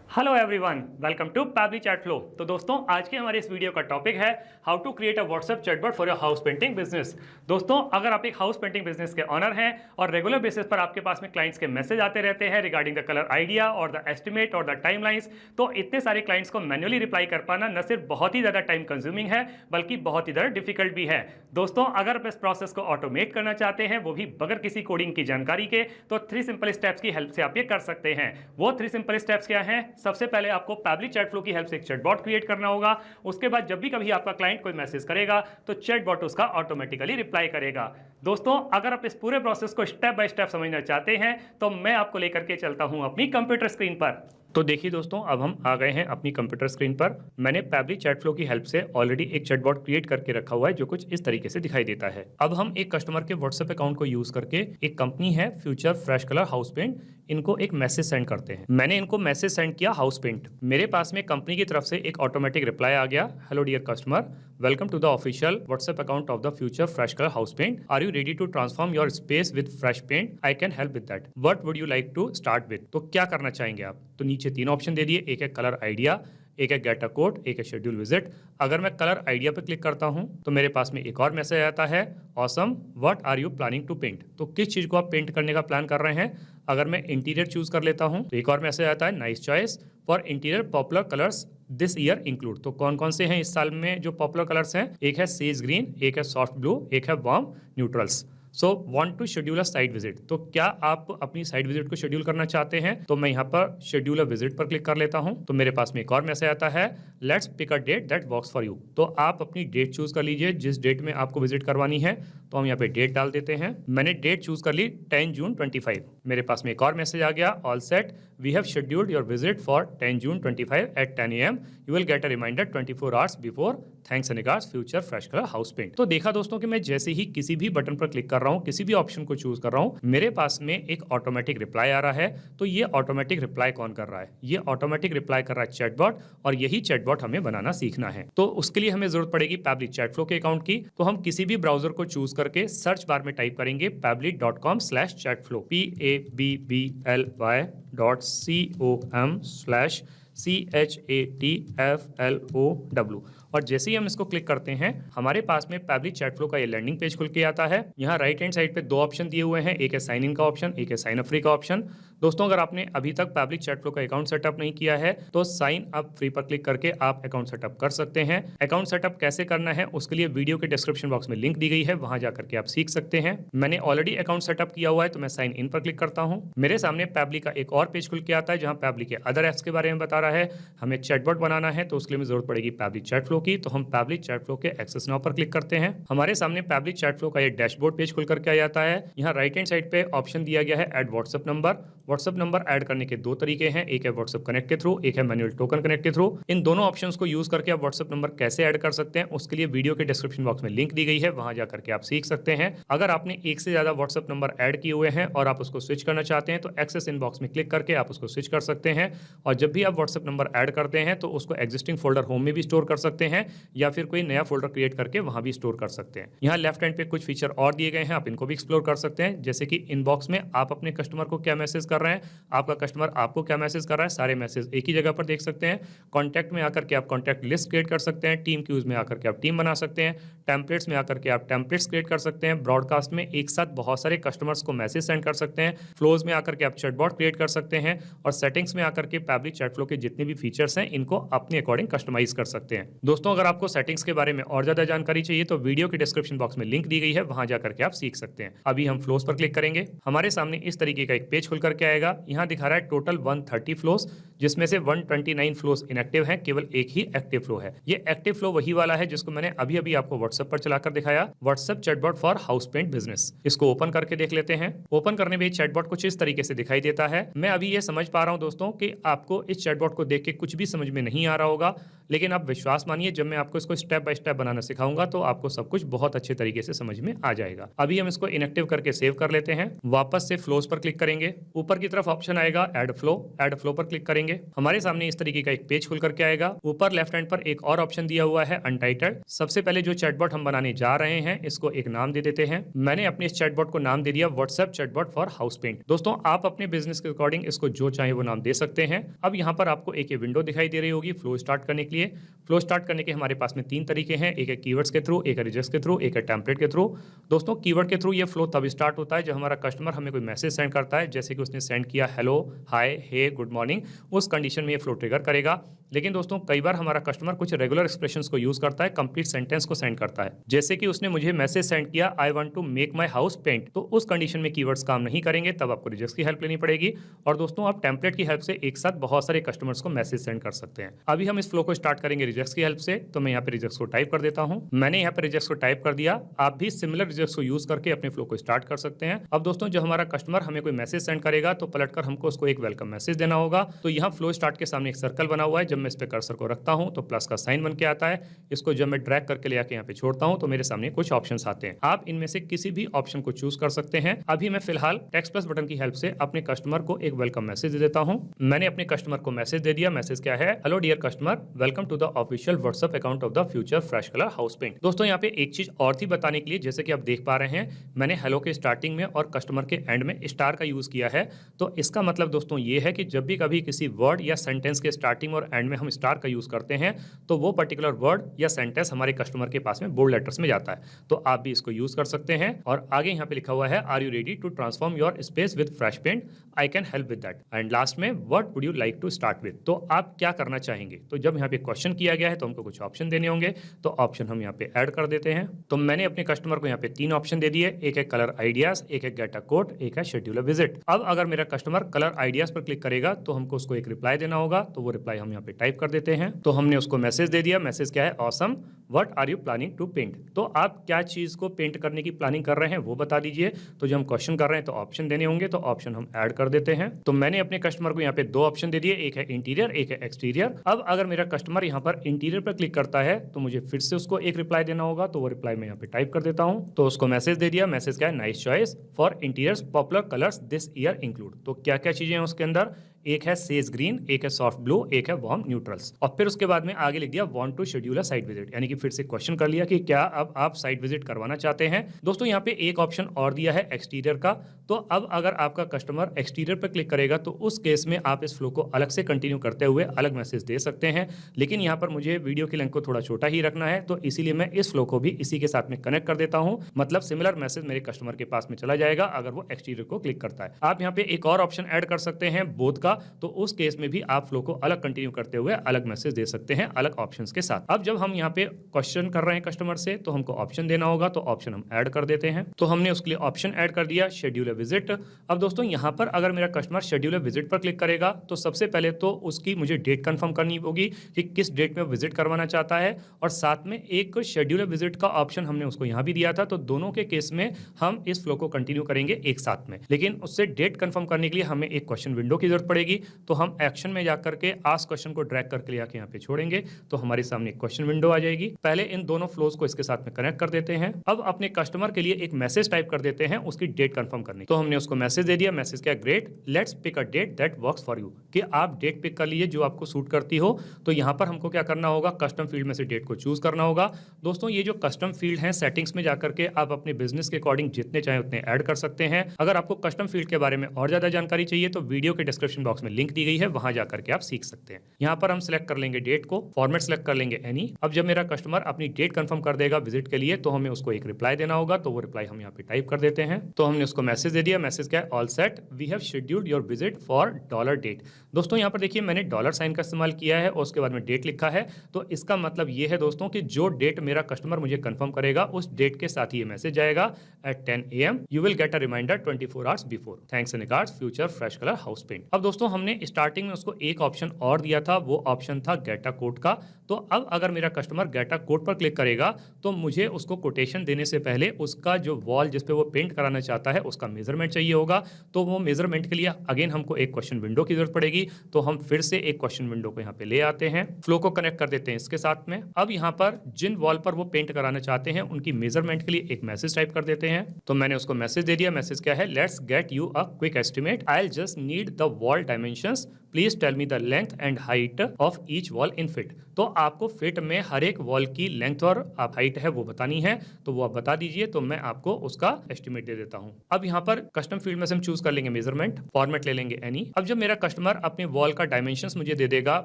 Hello everyone, welcome to Pabbly chat flow. तो दोस्तों, आज के हमारे इस वीडियो का टॉपिक है how to create a WhatsApp chatbot for your house painting business. दोस्तों, अगर आप एक हाउस पेंटिंग बिजनेस के ऑनर हैं और रेगुलर बेसिस पर आपके पास में क्लाइंट्स के मैसेज आते रहते हैं रिगार्डिंग द कलर आइडिया और द एस्टिमेट और द टाइमलाइंस, तो इतने सारे क्लाइंट्स को मैन्युअली रिप्लाई कर पाना न सिर्फ बहुत ही ज़्यादा टाइम कंज्यूमिंग है बल्कि बहुत ही ज़्यादा डिफिकल्ट भी है। दोस्तों, अगर आप इस प्रोसेस को ऑटोमेट करना चाहते हैं, वो भी बगैर किसी कोडिंग की जानकारी के, तो 3 सिंपल स्टेप्स की हेल्प से आप ये कर सकते हैं। वो 3 सिंपल स्टेप्स क्या हैं? सबसे पहले आपको पैबली चैट फ्लो की हेल्प से एक चैटबॉट क्रिएट करना होगा। उसके बाद जब भी कभी आपका क्लाइंट कोई मैसेज करेगा तो चैटबॉट उसका ऑटोमेटिकली रिप्लाई करेगा। दोस्तों, अगर आप इस पूरे प्रोसेस को स्टेप बाय स्टेप समझना चाहते हैं तो मैं आपको लेकर के चलता हूं अपनी कंप्यूटर स्क्रीन पर। तो देखिए दोस्तों, अब हम आ गए हैं अपनी कंप्यूटर स्क्रीन पर। मैंने पैबली चैट फ्लो की हेल्प से ऑलरेडी एक चैटबॉट क्रिएट करके रखा हुआ है जो कुछ इस तरीके से दिखाई देता है। अब हम एक कस्टमर के व्हाट्सएप अकाउंट को यूज करके, एक कंपनी है future fresh colour house paint, इनको एक मैसेज सेंड करते हैं। मैंने इनको मैसेज सेंड किया हाउस पेंट। मेरे पास में कंपनी की तरफ से एक ऑटोमेटिक रिप्लाई आ गया, hello dear customer, welcome to the official WhatsApp account of the future fresh colour house paint. Are you ready to transform your space with fresh paint? I can help with that. What would you like to start with? तो क्या करना चाहेंगे आप? तो नीचे 3 option दे दिए, एक है कलर आइडिया, एक है गेट अ कोड, एक है शेड्यूल विजिट। अगर मैं कलर आइडिया पर क्लिक करता हूं तो मेरे पास में एक और मैसेज आता है, awesome, what are you planning to paint? तो किस चीज को आप पेंट करने का प्लान कर रहे हैं? अगर मैं इंटीरियर चूज कर लेता हूं तो एक और मैसेज आता है, nice choice for interior popular colours this year include. तो कौन कौन से हैं इस साल में जो पॉपुलर कलर्स हैं? एक है सेज ग्रीन, एक है सॉफ्ट ब्लू, एक है warm neutrals. So want to schedule a site visit. तो क्या आप अपनी साइट विजिट को शेड्यूल करना चाहते हैं? तो मैं यहाँ पर शेड्यूल अ विजिट पर क्लिक कर लेता हूँ तो मेरे पास में एक और मैसेज आता है, let's pick a date that works for you. तो आप अपनी डेट चूज कर लीजिए जिस डेट में आपको विजिट करवानी है। तो हम यहाँ पे डेट डाल देते हैं। मैंने डेट चूज कर ली 10 जून 25। मेरे पास में एक और मैसेज आ गया, all set, we have scheduled your visit for 10 June 25 at 10 AM। You will get a reminder 24 hours before. Thanks and regards future fresh colour house paint. तो देखा दोस्तों कि मैं जैसे ही किसी भी बटन पर क्लिक कर रहा हूँ, किसी भी ऑप्शन को चूज कर रहा हूँ, मेरे पास में एक ऑटोमेटिक रिप्लाई आ रहा है। तो ये ऑटोमेटिक रिप्लाई कौन कर रहा है? ये ऑटोमेटिक रिप्लाई कर रहा है चैटबॉट, और यही चैटबॉट हमें बनाना सीखना है। तो उसके लिए हमें जरूरत पड़ेगी पैबली चैट फ्लो के अकाउंट की। तो हम किसी भी ब्राउजर को चूज करके सर्च बार में टाइप करेंगे pably.com/chatflow, PABBL.com/CHATFLOW। और जैसे ही हम इसको क्लिक करते हैं, हमारे पास में पैबली चैट फ्लो का ये लैंडिंग पेज खुल के आता है। यहाँ राइट हैंड साइड पे 2 ऑप्शन दिए हुए हैं, एक है साइन इन का ऑप्शन, एक है साइन अप फ्री का ऑप्शन। दोस्तों, अगर आपने अभी तक पैबली चैट फ्लो का अकाउंट सेटअप नहीं किया है तो साइन अप फ्री पर क्लिक करके आप अकाउंट सेटअप कर सकते हैं। अकाउंट सेटअप कैसे करना है उसके लिए वीडियो के डिस्क्रिप्शन बॉक्स में लिंक दी गई है, वहां जाकर के आप सीख सकते हैं। मैंने ऑलरेडी अकाउंट सेटअप किया हुआ है तो मैं साइन इन पर क्लिक करता हूं। मेरे सामने पैबली का एक और पेज खुल के आता है जहां पैबली के अदर एप्स के बारे में बता रहा है। हमें चैटबॉट बनाना है तो उसके लिए जरूरत पड़ेगी पैबली चैट फ्लो की। तो हम पैबली चैट फ्लो के एक्सेस नाउ पर क्लिक करते हैं। हमारे सामने पैबली चैट फ्लो का ये डैशबोर्ड पेज खुल करके आ जाता है। यहाँ राइट हैंड साइड पे ऑप्शन दिया गया है add WhatsApp number. WhatsApp number add करने के 2 तरीके हैं, एक है व्हाट्सएप कनेक्ट के थ्रू, एक है मैनुअल टोकन कनेक्ट के थ्रू। इन दोनों ऑप्शंस को यूज करके आप व्हाट्सएप नंबर कैसे ऐड कर सकते हैं उसके लिए वीडियो के डिस्क्रिप्शन बॉक्स में लिंक दी गई है, वहां जाकर के आप सीख सकते हैं। अगर आपने एक से ज्यादा व्हाट्सएप नंबर ऐड किए हुए हैं और आप उसको स्विच करना चाहते हैं तो एक्सेस इनबॉक्स में क्लिक करके आप उसको स्विच कर सकते हैं। और जब भी आप व्हाट्सएप नंबर ऐड करते हैं तो उसको एग्जिस्टिंग फोल्डर होम में भी स्टोर कर सकते हैं या फिर कोई नया फोल्डर क्रिएट करके वहां भी स्टोर कर सकते हैं। यहाँ लेफ्ट हैंड पे कुछ फीचर और दिए गए हैं, आप इनको भी एक्सप्लोर कर सकते हैं, जैसे कि इनबॉक्स में आप अपने कस्टमर को क्या मैसेज कर रहे हैं, आपका कस्टमर आपको क्या मैसेज कर रहा है, सारे मैसेज एक ही जगह पर देख सकते हैं। कॉन्टैक्ट में आकर के आप कॉन्टैक्ट लिस्ट क्रिएट कर सकते हैं, टीम क्यूज में आकर के आप टीम बना सकते हैं, टेम्पलेट्स में आकर के आप टेम्पलेट्स क्रिएट कर सकते हैं, ब्रॉडकास्ट में एक साथ बहुत सारे कस्टमर्स को मैसेज सेंड कर सकते हैं, फ्लोज में आकर के आप चैटबॉट क्रिएट कर सकते हैं, और सेटिंग्स में आकर के पैबली चैट फ्लो के जितने भी फीचर्स हैं इनको अपने अकॉर्डिंग कस्टमाइज कर सकते हैं। दोस्तों, अगर आपको सेटिंग्स के बारे में और ज्यादा जानकारी चाहिए तो वीडियो के डिस्क्रिप्शन बॉक्स में लिंक दी गई है, वहां जाकर के आप सीख सकते हैं। अभी हम फ्लोस पर क्लिक करेंगे, हमारे सामने इस तरीके का एक पेज खुल करके आएगा। यहाँ दिखा रहा है टोटल 130 फ्लोस, जिसमें से 129 फ्लोस इनएक्टिव हैं, केवल एक ही एक्टिव फ्लो है। ये एक्टिव फ्लो वही वाला है जिसको मैंने अभी अभी आपको व्हाट्सएप पर चलाकर दिखाया, WhatsApp chatbot for house paint business. इसको ओपन करके देख लेते हैं। ओपन करने में चैटबॉट कुछ इस तरीके से दिखाई देता है। मैं अभी ये समझ पा रहा हूं दोस्तों कि आपको इस चैटबॉट को देख के कुछ भी समझ में नहीं आ रहा होगा, लेकिन आप विश्वास मानिए, जब मैं आपको इसको स्टेप बाय स्टेप बनाना सिखाऊंगा तो आपको सब कुछ बहुत अच्छे तरीके से समझ में आ जाएगा। अभी हम इसको इनएक्टिव करके सेव कर लेते हैं। वापस से फ्लोस पर क्लिक करेंगे, ऊपर की तरफ ऑप्शन आएगा ऐड फ्लो। ऐड फ्लो पर क्लिक करेंगे। करेंगे। हमारे सामने इस तरीके का एक पेज खुल करके आएगा। ऊपर लेफ्ट हैंड पर एक और ऑप्शन दिया हुआ है अनटाइटल्ड। सबसे पहले जो चैटबॉट हम बनाने जा रहे हैं इसको एक नाम दे देते हैं। मैंने अपने इस चैटबॉट को नाम दे दिया WhatsApp chatbot for house paint. दोस्तों आप अपने बिजनेस के अकॉर्डिंग इसको जो चाहे वो नाम दे सकते हैं। अब यहाँ पर आपको एक विंडो दिखाई दे रही होगी फ्लो स्टार्ट करने के लिए। फ्लो स्टार्ट करने के हमारे पास में 3 तरीके हैं, एक है कीवर्ड्स के थ्रू, एक है रिजल्ट्स के थ्रू, एक है टेम्पलेट के थ्रू। दोस्तों कीवर्ड के थ्रू ये फ्लो तब स्टार्ट होता है जब हमारा कस्टमर हमें कोई मैसेज सेंड करता है, जैसे कि उसने सेंड किया हेलो, हाय, हे, गुड मॉर्निंग, उस कंडीशन में ये फ्लो ट्रिगर करेगा। लेकिन दोस्तों कई बार हमारा कस्टमर कुछ रेगुलर एक्सप्रेशंस को यूज करता है, कंप्लीट सेंटेंस को सेंड करता है, जैसे कि उसने मुझे मैसेज सेंड किया I want to make my house paint, तो उस कंडीशन में कीवर्ड्स काम नहीं करेंगे, तब आपको रिजल्ट्स की हेल्प लेनी पड़ेगी। और दोस्तों आप टेम्पलेट की हेल्प से एक साथ बहुत सारे कस्टमर्स को मैसेज सेंड कर सकते हैं। अभी हम इस फ्लो को स्टार्ट करेंगे रिजल्ट्स की हेल्प से, तो मैं यहाँ पे रिजल्ट्स को टाइप कर देता हूँ। मैंने यहाँ पे रिजल्ट्स को टाइप कर दिया। आप भी सिमिलर रिजल्ट्स को यूज करके अपने फ्लो को स्टार्ट कर सकते हैं। अब दोस्तों जब हमारा कस्टमर हमें कोई मैसेज सेंड करेगा तो पलटकर हमको उसको एक वेलकम मैसेज देना होगा। तो यहाँ फ्लो स्टार्ट के सामने एक सर्कल बना हुआ है, जब मैं इस पे कर्सर को रखता हूँ तो प्लस का साइन बन के आता है। इसको जब मैं ड्रैग करके ले आके यहाँ पे छोड़ता हूँ तो मेरे सामने कुछ ऑप्शंस आते हैं। आप इनमें से किसी भी ऑप्शन को चूज कर सकते हैं। अभी मैं फिलहाल टेक्स्ट प्लस बटन की हेल्प से अपने कस्टमर को एक वेलकम मैसेज दे देता हूँ। मैंने अपने कस्टमर को मैसेज दे दिया। मैसेज क्या है? Hello dear customer, welcome to the official WhatsApp account of the future fresh colour house paint. दोस्तों यहाँ पे एक चीज और थी बताने के लिए, जैसे कि आप देख पा रहे हैं मैंने हेलो के स्टार्टिंग में और कस्टमर के एंड में स्टार का यूज किया है। तो इसका मतलब दोस्तों ये है कि जब भी कभी किसी वर्ड या सेंटेंस के स्टार्टिंग और एंड में हम स्टार का यूज करते हैं तो वो पर्टिकुलर वर्ड या सेंटेंस हमारे कस्टमर के पास में बोल्ड लेटर्स में जाता है। तो आप भी इसको यूज कर सकते हैं। और आगे यहाँ पे लिखा हुआ है are you ready to transform your space with fresh paint, I can help with that. And last में what would you like to start with, तो आप क्या करना चाहेंगे। तो जब यहाँ पे क्वेश्चन किया गया है तो हमको कुछ ऑप्शन देने होंगे, तो ऑप्शन हम यहाँ पे ऐड कर देते हैं। तो मैंने अपने कस्टमर को यहाँ पे 3 ऑप्शन दे दिए, एक है कलर आइडियाज, एक है गेट अ कोट, एक है शेड्यूल अ विजिट। अब अगर मेरा कस्टमर कलर आइडियाज पर क्लिक करेगा तो हमको उसको एक रिप्लाई देना होगा, तो वो रिप्लाई हम यहाँ पे टाइप कर देते हैं। तो हमने उसको मैसेज दे दिया। मैसेज क्या है? Awesome, what are you planning to paint. तो आप क्या चीज को पेंट करने की प्लानिंग कर रहे हैं वो बता दीजिए। तो जब हम क्वेश्चन कर रहे हैं तो ऑप्शन देने होंगे, तो ऑप्शन हम ऐड कर देते हैं। तो मैंने अपने कस्टमर को यहाँ पे 2 ऑप्शन दे दिए, एक है इंटीरियर, एक है एक्सटीरियर। अब अगर मेरा कस्टमर यहाँ पर इंटीरियर पर क्लिक करता है तो मुझे फिर से उसको एक रिप्लाई देना होगा, तो वो रिप्लाई मैं यहाँ पे टाइप कर देता हूँ। तो उसको मैसेज दे दिया। मैसेज क्या है? Nice choice for interiors, popular colours this year include. तो क्या क्या चीजें हैं उसके अंदर? एक है सेज ग्रीन, एक है सॉफ्ट ब्लू, एक है वार्म न्यूट्रल्स। और फिर उसके बाद में आगे लिख दिया want to schedule a site visit, यानी कि फिर से क्वेश्चन कर लिया कि क्या अब आप साइट विजिट करवाना चाहते हैं। दोस्तों यहाँ पे एक ऑप्शन और दिया है एक्सटीरियर का। तो अब अगर आपका कस्टमर एक्सटीरियर पर क्लिक करेगा तो उस केस में आप इस फ्लो को अलग से कंटिन्यू करते हुए अलग मैसेज दे सकते हैं। लेकिन यहाँ पर मुझे वीडियो की लेंथ को थोड़ा छोटा ही रखना है, तो इसीलिए मैं इस फ्लो को भी इसी के साथ में कनेक्ट कर देता हूँ। मतलब सिमिलर मैसेज मेरे कस्टमर के पास में चला जाएगा अगर वो एक्सटीरियर को क्लिक करता है। आप यहाँ पे एक और ऑप्शन ऐड कर सकते हैं बोथ का, तो उस केस में भी आप फ्लो को अलग कंटिन्यू करते हुए अलग मैसेज दे सकते हैं अलग ऑप्शंस के साथ। अब जब हम यहाँ पे क्वेश्चन कर रहे हैं कस्टमर से तो हमको ऑप्शन देना होगा, तो ऑप्शन हम ऐड कर देते हैं। तो हमने उसके लिए ऑप्शन ऐड कर दिया शेड्यूल अ विजिट। अब दोस्तों यहाँ पर अगर मेरा कस्टमर शेड्यूल अ विजिट पर क्लिक करेगा तो सबसे पहले तो उसकी मुझे डेट कंफर्म करनी होगी कि किस डेट में विजिट करवाना चाहता है, और साथ में एक शेड्यूल अ विजिट का ऑप्शन हमने उसको यहाँ भी दिया था। तो दोनों के केस में हम इस फ्लो को कंटिन्यू करेंगे एक साथ में, लेकिन उससे डेट कंफर्म करने के लिए हमें एक क्वेश्चन विंडो की जरूरत पड़ेगी। तो हम एक्शन में जाकर के आस्क क्वेश्चन को ड्रैग करके ले आके यहाँ पे छोड़ेंगे, तो हमारे सामने क्वेश्चन विंडो आ जाएगी। पहले इन दोनों फ्लोज को इसके साथ में कनेक्ट कर देते हैं। अब अपने कस्टमर के लिए एक मैसेज टाइप कर देते हैं उसकी डेट कंफर्म करने। तो हमने उसको मैसेज दे दिया। मैसेज क्या? Great, let's pick a date that works for you, कि आप डेट पिक कर लीजिए जो आपको सूट करती हो। तो यहाँ पर हमको क्या करना होगा? कस्टम फील्ड में से डेट को चूज करना होगा। दोस्तों ये जो कस्टम फील्ड है, सेटिंग्स में जाकर के आप अपने बिजनेस के अकॉर्डिंग जितने चाहे उतने ऐड कर सकते हैं। अगर आपको कस्टम फील्ड के बारे में और ज्यादा जानकारी चाहिए तो वीडियो के डिस्क्रिप्शन बॉक्स में लिंक दी गई है, वहां जाकर के आप सीख सकते हैं। यहाँ पर हम सिलेक्ट कर लेंगे डेट को, फॉर्मेट सिलेक्ट कर लेंगे एनी। अब जब मेरा कस्टमर अपनी डेट कंफर्म कर देगा विजिट के लिए तो हमें उसको एक रिप्लाई देना होगा, तो वो रिप्लाई हम यहाँ पे टाइप कर देते हैं। तो हमने उसको मैसेज दे दिया। मैसेज क्या है? All set, we have scheduled your visit for $date. दोस्तों यहाँ पर देखिए मैंने डॉलर साइन का इस्तेमाल किया है और उसके बाद में डेट लिखा है। तो इसका मतलब ये है दोस्तों कि जो डेट मेरा कस्टमर मुझे कंफर्म करेगा उस डेट के साथ ही ये मैसेज जाएगा at 10 AM you will get a reminder 24 hours before, thanks and regards future fresh colour house paint. अब दोस्तों हमने स्टार्टिंग में उसको एक ऑप्शन और दिया था, वो ऑप्शन था गेट अ कोट का। तो अब अगर मेरा कस्टमर गेट अ कोट पर क्लिक करेगा तो मुझे उसको कोटेशन देने से पहले उसका जो वॉल जिसपे वो पेंट कराना चाहता है उसका मेजरमेंट चाहिए होगा। तो वो मेजरमेंट के लिए अगेन हमको एक क्वेश्चन विंडो की जरूरत पड़ेगी। तो हम फिर से एक क्वेश्चन विंडो को यहाँ पे ले आते हैं, फ्लो को कनेक्ट कर देते हैं इसके साथ में। अब यहाँ पर जिन वॉल पर वो पेंट कराना चाहते हैं उनकी मेजरमेंट के लिए एक मैसेज टाइप कर देते हैं। तो मैंने उसको मैसेज दे दिया। मैसेज क्या है? Let's get you a quick estimate, I will just need the wall dimensions please tell me the length and height of each wall in feet. तो आपको फिट में हर एक वॉल की लेंथ और आप हाइट है वो बतानी है, तो वो आप बता दीजिए, तो मैं आपको उसका एस्टिमेट दे देता हूं। अब यहाँ पर कस्टम फील्ड में से हम चूज कर लेंगे मेजरमेंट, फॉर्मेट ले लेंगे एनी। अब जब मेरा कस्टमर अपने वॉल का डायमेंशंस मुझे दे देगा,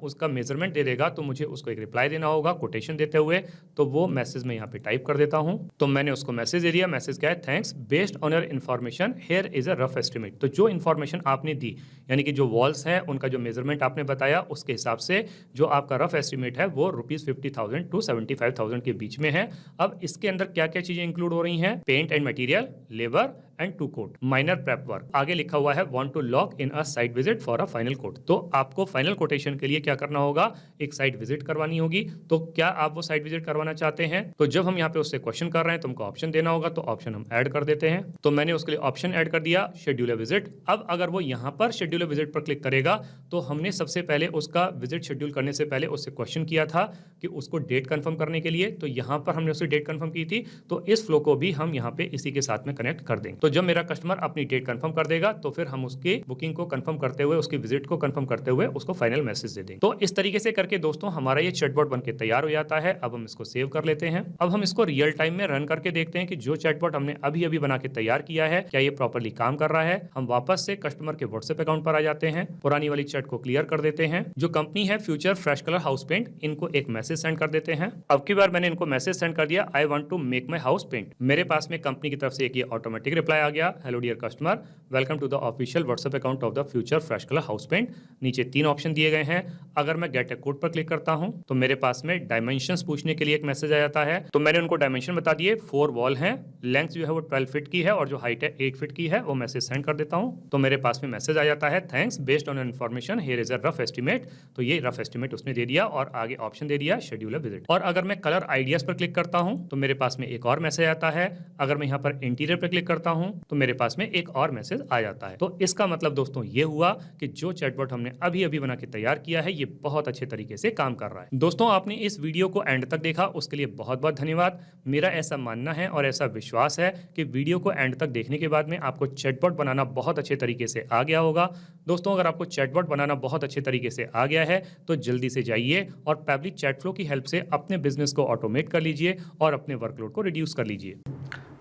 उसका मेजरमेंट दे देगा, तो मुझे उसको एक रिप्लाई देना होगा कोटेशन देते हुए। तो वो मैसेज में यहाँ पे टाइप कर देता हूँ। तो मैंने उसको मैसेज दे दिया। मैसेज क्या है? Thanks, based on your information here is a rough estimate. तो जो इन्फॉर्मेशन आपने दी, यानी कि जो वॉल्स हैं उनका जो मेजरमेंट आपने बताया, उसके हिसाब से जो आपका रफ एस्टिमेट है वो ₹50,000 to 75,000 के बीच में है। अब इसके अंदर क्या क्या चीजें इंक्लूड हो रही हैं? Paint and material, labour and two coat, minor prep work. आगे लिखा हुआ है want to lock in a site visit for a final quote. तो आपको फाइनल कोटेशन के लिए क्या करना होगा? एक साइट विजिट करवानी होगी। तो क्या आप वो साइट विजिट करवाना चाहते हैं? तो जब हम यहाँ पे उससे क्वेश्चन कर रहे हैं तो हमको ऑप्शन देना होगा, तो ऑप्शन हम ऐड कर देते हैं। तो मैंने उसके लिए ऑप्शन ऐड कर दिया, शेड्यूल अ विजिट। अब अगर वो यहाँ पर शेड्यूल अ विजिट पर क्लिक करेगा, तो हमने सबसे पहले उसका विजिट शेड्यूल करने से पहले उससे क्वेश्चन किया था कि उसको डेट कंफर्म करने के लिए, तो यहाँ पर हमने उससे डेट कंफर्म की थी। तो इस फ्लो को भी हम यहाँ पे इसी के साथ में कनेक्ट कर देंगे। तो जब मेरा कस्टमर अपनी डेट कंफर्म कर देगा, तो फिर हम उसकी बुकिंग को कंफर्म करते हुए, उसकी विजिट को कंफर्म करते हुए उसको फाइनल मैसेज दे देंगे। तो इस तरीके से करके दोस्तों हमारा ये चैटबॉट बनके तैयार हो जाता है। अब हम इसको सेव कर लेते हैं। अब हम इसको रियल टाइम में रन करके देखते हैं कि जो चैटबॉट हमने अभी अभी बना के तैयार किया है, क्या ये प्रॉपर्ली काम कर रहा है। हम वापस से कस्टमर के व्हाट्सएप अकाउंट पर आ जाते हैं, पुरानी वाली चैट को क्लियर कर देते हैं। जो कंपनी है future fresh colour house paint, इनको एक मैसेज सेंड कर देते हैं। अब की बार मैंने इनको मैसेज सेंड कर दिया, I want to make my house paint. मेरे पास में कंपनी की तरफ से एक ये ऑटोमेटिक रिप्लाई आ गया, hello dear customer, welcome to the official WhatsApp account of the future fresh colour house paint. नीचे 3 ऑप्शन दिए गए हैं। अगर मैं गेट ए कोड पर क्लिक करता हूं, तो मेरे पास में डायमेंशंस पूछने के लिए एक मैसेज आ जाता है। तो मैंने उनको डायमेंशन बता दिए, 4 वॉल हैं, लेंथ जो है वो 12 फीट की है और जो हाइट है 8 फीट की है। वो मैसेज सेंड कर देता हूं, तो मेरे पास में मैसेज आ जाता है, thanks, based on information here is a rough estimate. तो ये रफ एस्टिमेट उसने दे दिया और आगे ऑप्शन दे दिया शेड्यूल अ विजिट। और अगर मैं कलर आइडियाज पर क्लिक करता हूं, तो मेरे पास में एक और मैसेज आता है। अगर मैं यहाँ पर इंटीरियर पर क्लिक करता हूं, तो मेरे पास में एक और मैसेज आ जाता है। तो इसका मतलब दोस्तों ये हुआ कि जो चैटबॉट हमने अभी अभी बना के तैयार किया है, ये बहुत अच्छे तरीके से काम कर रहा है। दोस्तों आपने इस वीडियो को एंड तक देखा, उसके लिए बहुत बहुत धन्यवाद। मेरा ऐसा मानना है और ऐसा विश्वास है कि वीडियो को एंड तक देखने के बाद में आपको चैटबॉट बनाना बहुत अच्छे तरीके से आ गया होगा। दोस्तों अगर आपको चैटबॉट बनाना बहुत अच्छे तरीके से आ गया है, तो जल्दी से जाइए और पैबली चैट फ्लो की हेल्प से अपने बिजनेस को ऑटोमेट कर लीजिए और अपने वर्कलोड को रिड्यूस कर लीजिए।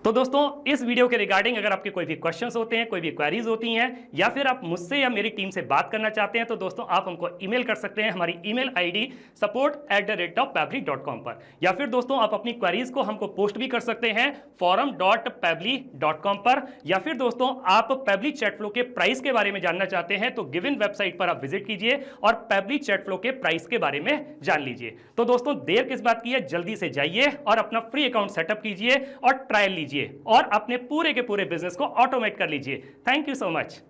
तो दोस्तों इस वीडियो के रिगार्डिंग अगर आपके कोई भी क्वेश्चंस होते हैं, कोई भी क्वेरीज होती हैं, या फिर आप मुझसे या मेरी टीम से बात करना चाहते हैं, तो दोस्तों आप हमको ईमेल कर सकते हैं हमारी ईमेल आईडी support@pably.com पर। या फिर दोस्तों आप अपनी क्वेरीज को हमको पोस्ट भी कर सकते हैं forum.pably.com पर। या फिर दोस्तों आप पैबली चैट फ्लो के प्राइस के बारे में जानना चाहते हैं, तो गिवन वेबसाइट पर आप विजिट कीजिए और पैबली चैट फ्लो के प्राइस के बारे में जान लीजिए। तो दोस्तों देर किस बात की है, जल्दी से जाइए और अपना फ्री अकाउंट सेटअप कीजिए और ट्रायल लीजिए और अपने पूरे के पूरे बिजनेस को ऑटोमेट कर लीजिए। Thank you so much.